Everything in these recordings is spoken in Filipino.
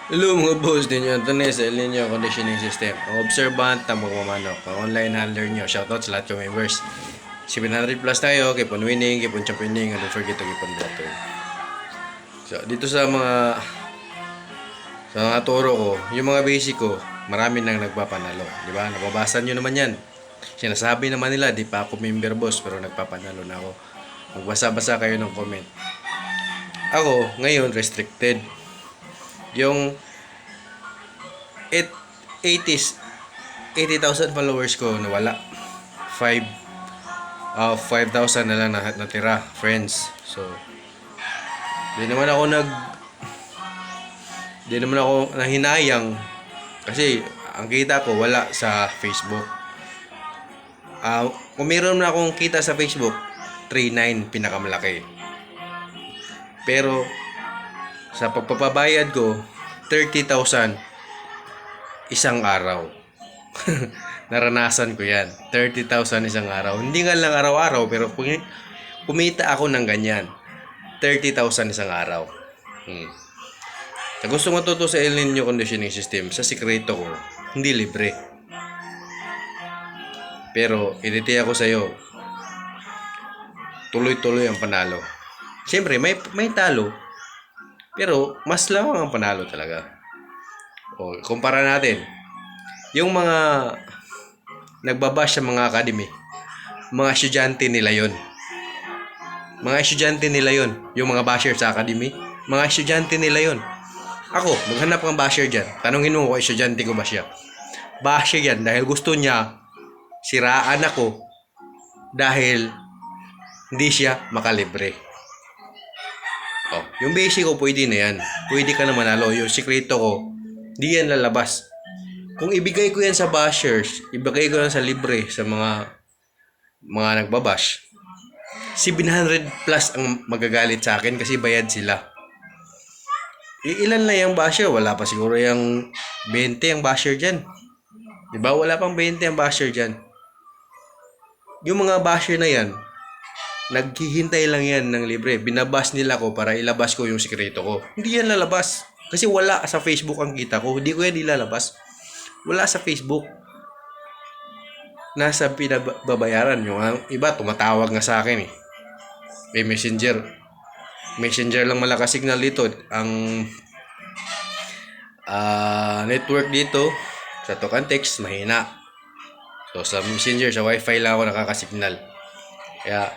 Hello mga boss din yung Anthony sa El Nino Conditioning System. Ang observant, tamang mamanok. Ang online handler nyo. Shoutout sa lahat ng members. 700 plus tayo. Keep on winning, keep on championing, and don't forget to keep on water. So, dito sa mga turo ko, yung mga basic ko, marami nang nagpapanalo. Di ba? Nababasa nyo naman yan. Sinasabi naman nila, di pa ako member boss, pero nagpapanalo na ako. Magbasa-basa kayo ng comment. Ako, ngayon, restricted. Yung 80s 80,000 followers ko nawala. 5,000 na lang natira, friends. So, di naman ako nag di naman ako nahinayang kasi ang kita ko wala sa Facebook. Kung meron na akong kita sa Facebook, 39 pinakamalaki. Pero sa pagpapabayad ko, 30,000 isang araw. Naranasan ko yan. 30,000 isang araw. Hindi nga lang araw-araw, pero kumita ako ng ganyan. 30,000 isang araw. Sa gusto matuto sa El Nino Conditioning System, sa sikreto ko, hindi libre. Pero, initiya ko sa'yo, tuloy-tuloy ang panalo. Siyempre, may talo, pero mas lawang ang panalo talaga. O, kumpara natin, yung mga nagbabash sa mga academy, mga estudyante nila yon. Mga estudyante nila yon. Yung mga basher sa academy, mga estudyante nila yon. Ako, maghanap kang basher dyan. Tanungin mo kung estudyante ko ba siya. Basher yan dahil gusto niya siraan ako dahil hindi siya makalibre. Oh, yung basic ko pwede na yan. Pwede ka na manalo. Yung sikreto ko, di yan lalabas. Kung ibigay ko yan sa bashers, ibigay ko yan sa libre sa mga nagbabash, 700 plus ang magagalit sa akin kasi bayad sila. Ilan na yung basher? Wala pa siguro yung 20 ang basher dyan. Diba? Wala pang 20 ang basher dyan. Yung mga basher na yan, naghihintay lang yan ng libre. Binabas nila ko para ilabas ko yung sikreto ko. Hindi yan lalabas. Kasi wala sa Facebook ang kita ko. Hindi ko yan ilalabas. Wala sa Facebook. Nasa pinababayaran. Yung iba, tumatawag nga sa akin eh. May messenger. Messenger lang malakas signal dito. Ang network dito, sa talk and text, mahina. So, sa messenger, sa wifi lang ako nakakasignal. Kaya,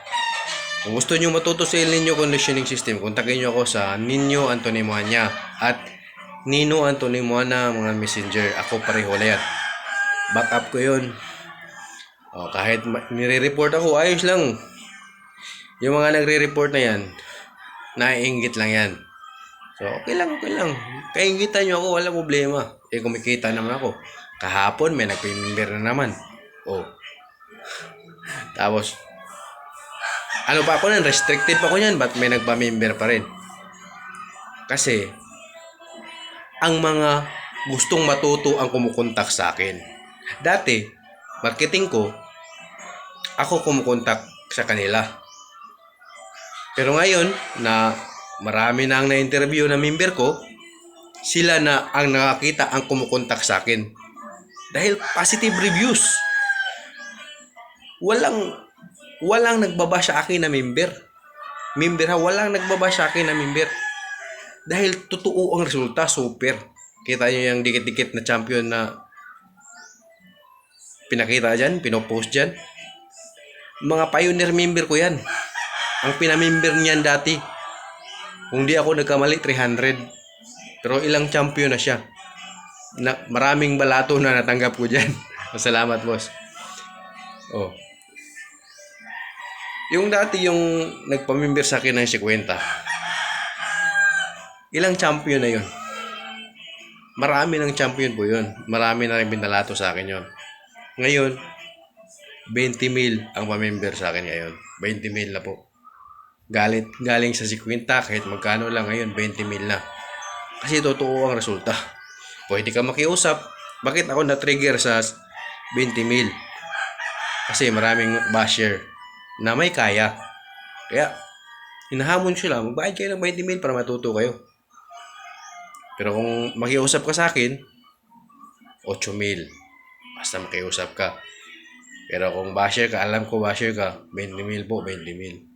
kung gusto nyo matuto sa El Nino Conditioning System, kontakin nyo ako sa Nino Anthony Moana at Nino Anthony Moana mga messenger. Ako pareho na yan. Backup ko yun. Kahit nire-report ako, ayos lang. Yung mga nagre-report na yan, naiinggit lang yan. So, okay lang. Kaingitan nyo ako, walang problema. Kumikita naman ako. Kahapon, may nagpimimber na naman. Tapos, ano pa ako nan? Restricted pa ako yan. Ba't may nagpa-member pa rin? Kasi, ang mga gustong matuto ang kumukontak sa akin. Dati, marketing ko, ako kumukontak sa kanila. Pero ngayon, na marami na ang na-interview na member ko, sila na ang nakakita ang kumukontak sa akin. Dahil positive reviews. Walang nagbaba sa akin na member. Walang nagbaba sa akin na member. Dahil totoo ang resulta, super. Kita nyo yung dikit-dikit na champion na pinakita dyan, pinopost dyan. Mga pioneer member ko yan. Ang pinamember niyan dati, kung di ako nagkamali, 300. Pero ilang champion na siya. Maraming balato na natanggap ko dyan. Salamat, boss. Yung dati yung nagpamember sa akin ng 50, ilang champion na yun. Marami ng champion po yun. Marami na rin binalato sa akin yun. Ngayon, 20,000 ang pamember sa akin ngayon. 20,000 na po. Galing sa 50, kahit magkano lang ngayon, 20,000 na. Kasi totoo ang resulta. Pwede ka makiusap. Bakit ako na-trigger sa 20,000? Kasi maraming basher na may kaya. Kaya, hinahamon sila, magbayad kayo ng 20,000 para matuto kayo. Pero kung makiusap ka sa akin, 8,000. Basta makiusap ka. Pero kung basher ka, alam ko basher ka, 20,000 po, 20,000.